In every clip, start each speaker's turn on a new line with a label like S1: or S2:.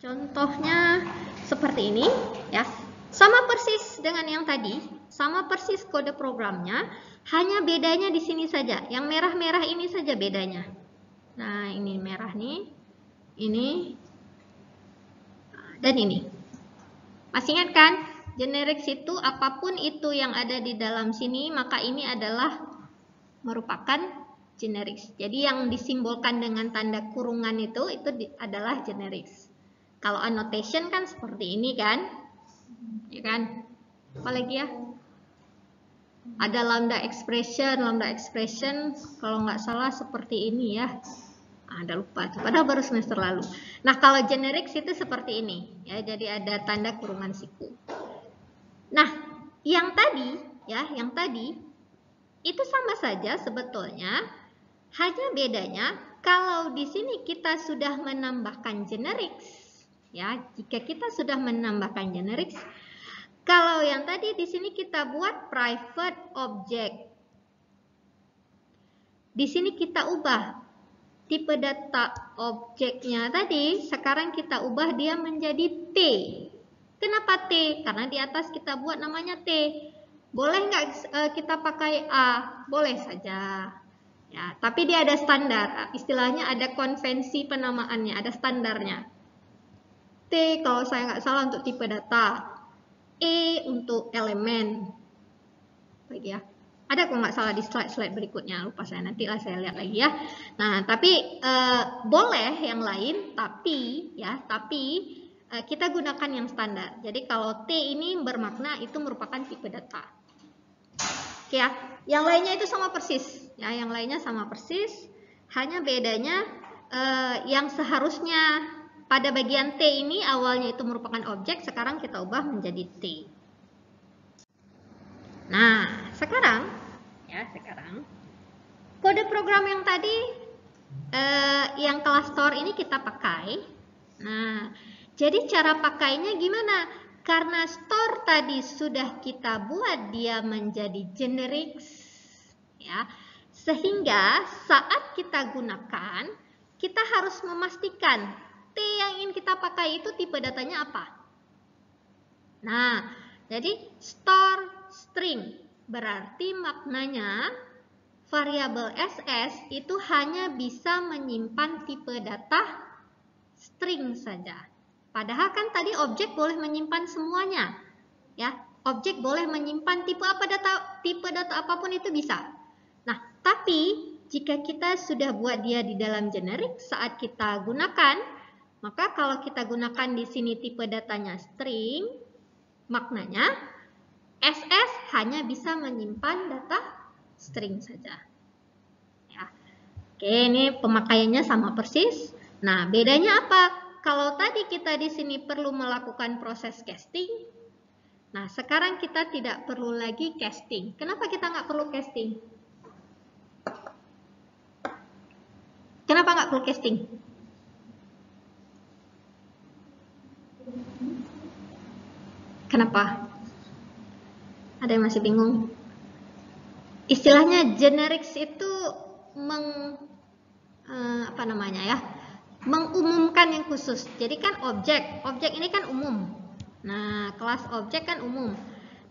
S1: Contohnya seperti ini ya. Sama persis dengan yang tadi, sama persis kode programnya, hanya bedanya di sini saja. Yang merah-merah ini saja bedanya. Nah, ini merah nih, ini dan ini. Masih ingat kan? Generics itu apapun itu yang ada di dalam sini, maka ini adalah merupakan generics. Jadi yang disimbolkan dengan tanda kurungan itu adalah generics. Kalau annotation kan seperti ini kan? Ya kan? Apalagi ya? Ada lambda expression kalau nggak salah seperti ini ya. Ada lupa, padahal baru semester lalu. Nah, kalau generics itu seperti ini ya, jadi ada tanda kurungan siku. Nah, yang tadi itu sama saja sebetulnya, hanya bedanya kalau di sini kita sudah menambahkan generics ya, jika kita sudah menambahkan generics, kalau yang tadi di sini kita buat private object. Di sini kita ubah tipe data objeknya tadi, sekarang kita ubah dia menjadi T. Kenapa T? Karena di atas kita buat namanya T. Boleh nggak kita pakai A? Boleh saja. Ya, tapi dia ada standar. Istilahnya ada konvensi penamaannya, ada standarnya. T kalau saya nggak salah untuk tipe data. E untuk elemen. Baik ya. Ada kok nggak salah di slide-slide berikutnya, lupa saya, nanti lah saya lihat lagi ya. Nah, tapi boleh yang lain, tapi kita gunakan yang standar. Jadi kalau T ini bermakna itu merupakan tipe data. Oke ya, yang lainnya itu sama persis. Ya, yang lainnya sama persis, hanya bedanya yang seharusnya pada bagian T ini awalnya itu merupakan objek, sekarang kita ubah menjadi T. Nah, sekarang kode program yang tadi yang kelas store ini kita pakai. Nah, jadi cara pakainya gimana? Karena store tadi sudah kita buat dia menjadi generics ya. Sehingga saat kita gunakan, kita harus memastikan T yang ingin kita pakai itu tipe datanya apa. Nah, jadi store string berarti maknanya variabel SS itu hanya bisa menyimpan tipe data string saja. Padahal kan tadi objek boleh menyimpan semuanya. Ya, objek boleh menyimpan tipe data apapun itu bisa. Nah, tapi jika kita sudah buat dia di dalam generik, saat kita gunakan, maka kalau kita gunakan di sini tipe datanya string, maknanya SS hanya bisa menyimpan data string saja. Ya. Oke, ini pemakaiannya sama persis. Nah, bedanya apa? Kalau tadi kita di sini perlu melakukan proses casting, nah sekarang kita tidak perlu lagi casting. Kenapa kita nggak perlu casting? Kenapa nggak perlu casting? Kenapa? Ada yang masih bingung? Istilahnya generics itu mengumumkan yang khusus. Jadi kan objek ini kan umum. Nah, kelas objek kan umum.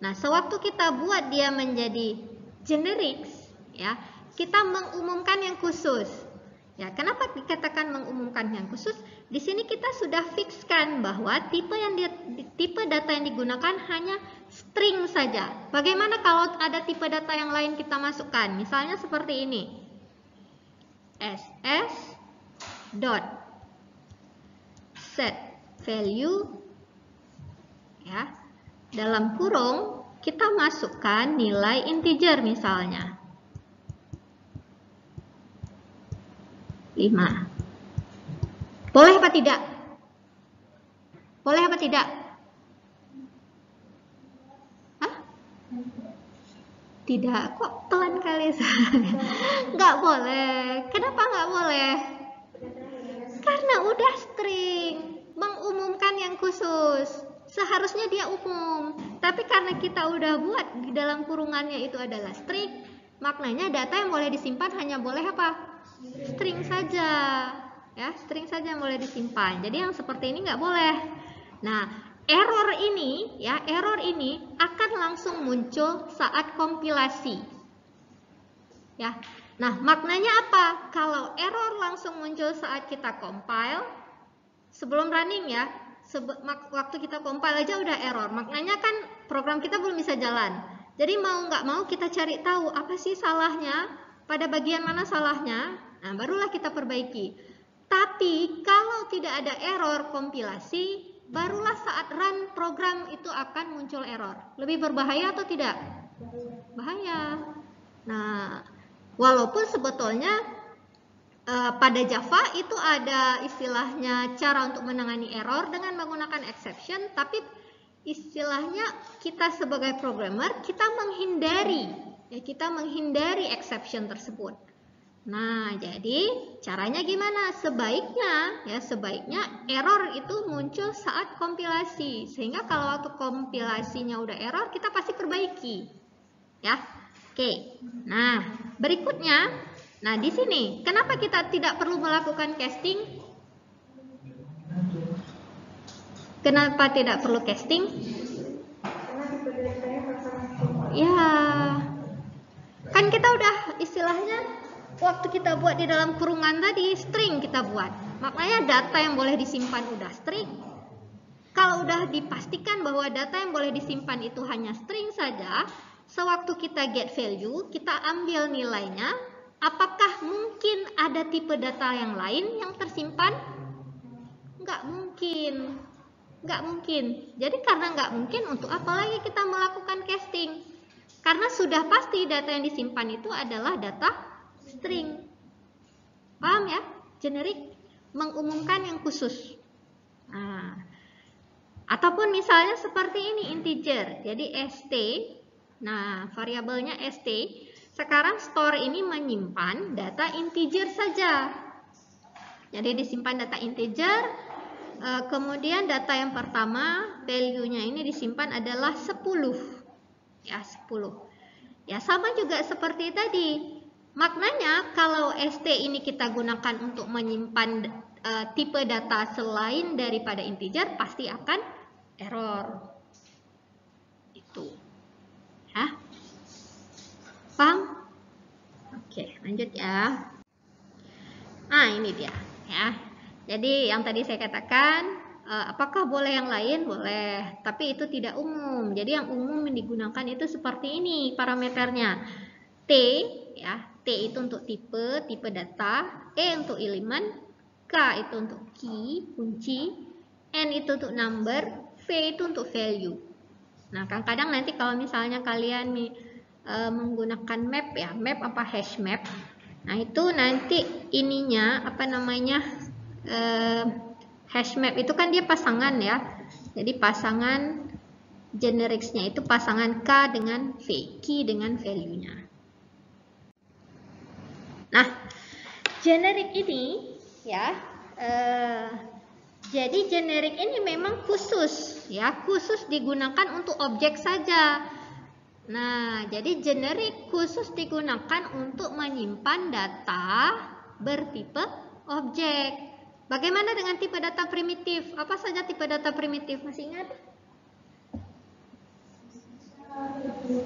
S1: Nah, sewaktu kita buat dia menjadi generics, ya, kita mengumumkan yang khusus. Ya, kenapa dikatakan mengumumkan yang khusus? Di sini kita sudah fixkan bahwa tipe data yang digunakan hanya string saja. Bagaimana kalau ada tipe data yang lain kita masukkan? Misalnya seperti ini. SS dot set value, ya, dalam kurung kita masukkan nilai integer misalnya 5. Boleh apa tidak? Boleh apa tidak? Hah? Tidak, kok pelan kali. Nggak boleh. Kenapa nggak boleh? Karena udah string, mengumumkan yang khusus. Seharusnya dia umum, tapi karena kita udah buat di dalam kurungannya itu adalah string, maknanya data yang boleh disimpan hanya boleh apa? String saja. ya, string saja yang boleh disimpan. Jadi yang seperti ini nggak boleh. Nah, error ini akan langsung muncul saat kompilasi. Ya. Nah, maknanya apa? Kalau error langsung muncul saat kita compile, sebelum running ya, waktu kita compile aja udah error. Maknanya kan program kita belum bisa jalan. Jadi mau nggak mau kita cari tahu apa sih salahnya, pada bagian mana salahnya, nah barulah kita perbaiki. Tapi kalau tidak ada error kompilasi, barulah saat run program itu akan muncul error. Lebih berbahaya atau tidak? Bahaya. Nah, walaupun sebetulnya pada Java itu ada istilahnya cara untuk menangani error dengan menggunakan exception, tapi istilahnya kita sebagai programmer kita menghindari exception tersebut. Nah, jadi caranya gimana? Sebaiknya error itu muncul saat kompilasi, sehingga kalau waktu kompilasinya udah error kita pasti perbaiki, ya. Oke. Nah, berikutnya, nah di sini kenapa kita tidak perlu melakukan casting? Kenapa tidak perlu casting? Ya, kan kita udah istilahnya waktu kita buat di dalam kurungan tadi string kita buat. Makanya data yang boleh disimpan udah string. Kalau udah dipastikan bahwa data yang boleh disimpan itu hanya string saja, sewaktu kita get value, kita ambil nilainya, apakah mungkin ada tipe data yang lain yang tersimpan? Nggak mungkin. Nggak mungkin. Jadi karena nggak mungkin, untuk apa lagi kita melakukan casting? Karena sudah pasti data yang disimpan itu adalah data string. Paham ya? Generik mengumumkan yang khusus. Nah, ataupun misalnya seperti ini integer. Jadi st. Nah, variabelnya st. Sekarang store ini menyimpan data integer saja. Jadi disimpan data integer. Kemudian data yang pertama, value-nya ini disimpan adalah 10. Ya, 10. Ya, sama juga seperti tadi. Maknanya kalau st ini kita gunakan untuk menyimpan tipe data selain daripada integer, pasti akan error. Itu. Ya. Paham? Oke, lanjut ya. Nah, ini dia ya. Jadi yang tadi saya katakan, apakah boleh yang lain? Boleh, tapi itu tidak umum. Jadi yang umum yang digunakan itu seperti ini parameternya. T ya, T itu untuk tipe data, E untuk elemen, K itu untuk key, kunci, N itu untuk number, V itu untuk value. Nah, kadang-kadang nanti kalau misalnya kalian menggunakan map ya, map apa hash map. Nah, itu nanti ininya apa namanya? Hash map itu kan dia pasangan ya. Jadi pasangan genericsnya itu pasangan K dengan V, key dengan value-nya. Nah, generik ini ya, jadi generik ini memang khusus ya, khusus digunakan untuk objek saja. Nah, jadi generik khusus digunakan untuk menyimpan data bertipe objek. Bagaimana dengan tipe data primitif? Apa saja tipe data primitif? Masih ingat?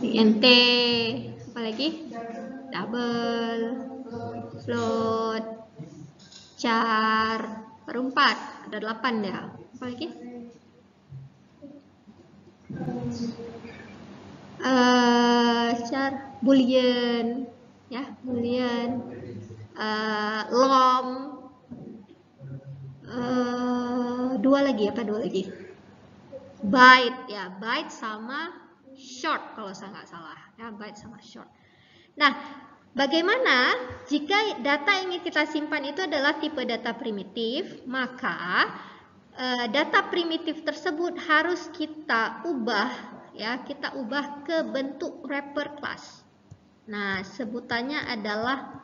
S1: int, apa lagi? Double, float, char, perempat, ada 8 ya. Apa lagi? Char, boolean, ya, boolean, lom, dua lagi, byte ya, byte sama short kalau saya nggak salah ya, byte sama short. Nah, bagaimana jika data yang ingin kita simpan itu adalah tipe data primitif? Maka data primitif tersebut harus kita ubah ya, kita ubah ke bentuk wrapper class. Nah, sebutannya adalah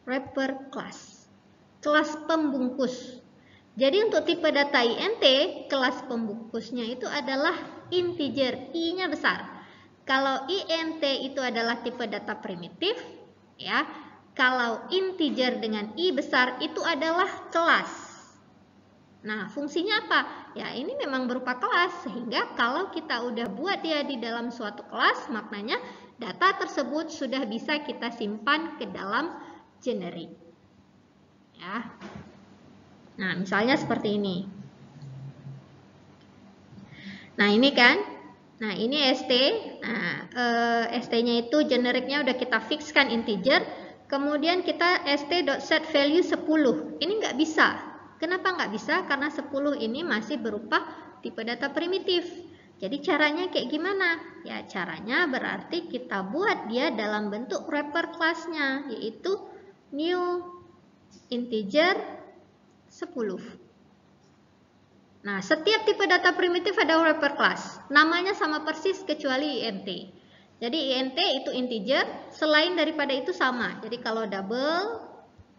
S1: wrapper class, kelas pembungkus. Jadi untuk tipe data int, kelas pembungkusnya itu adalah integer, i-nya besar. Kalau int itu adalah tipe data primitif, ya, Kalau integer dengan I besar itu adalah kelas. Nah, fungsinya apa? Ya, ini memang berupa kelas, sehingga kalau kita udah buat dia di dalam suatu kelas, maknanya data tersebut sudah bisa kita simpan ke dalam generate. Ya. Nah, misalnya seperti ini. Nah, ini kan. Nah, ini ST. Nah, ST-nya itu generiknya udah kita fixkan integer. Kemudian kita st.setValue 10. Ini nggak bisa. Kenapa nggak bisa? Karena 10 ini masih berupa tipe data primitif. Jadi caranya kayak gimana? Ya, caranya berarti kita buat dia dalam bentuk wrapper class-nya, yaitu new integer 10. Nah, setiap tipe data primitif ada wrapper class. Namanya sama persis kecuali int. Jadi int itu integer, selain daripada itu sama. Jadi kalau double,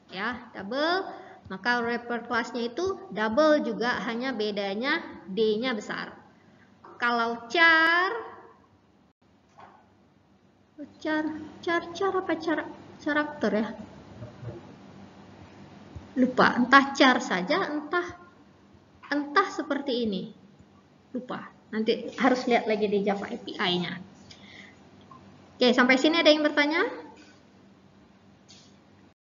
S1: ya double, maka wrapper class-nya itu double juga, hanya bedanya d-nya besar. Kalau char apa karakter ya? Lupa, entah char saja, entah seperti ini. Lupa. Nanti harus lihat lagi di Java API-nya. Oke, sampai sini ada yang bertanya?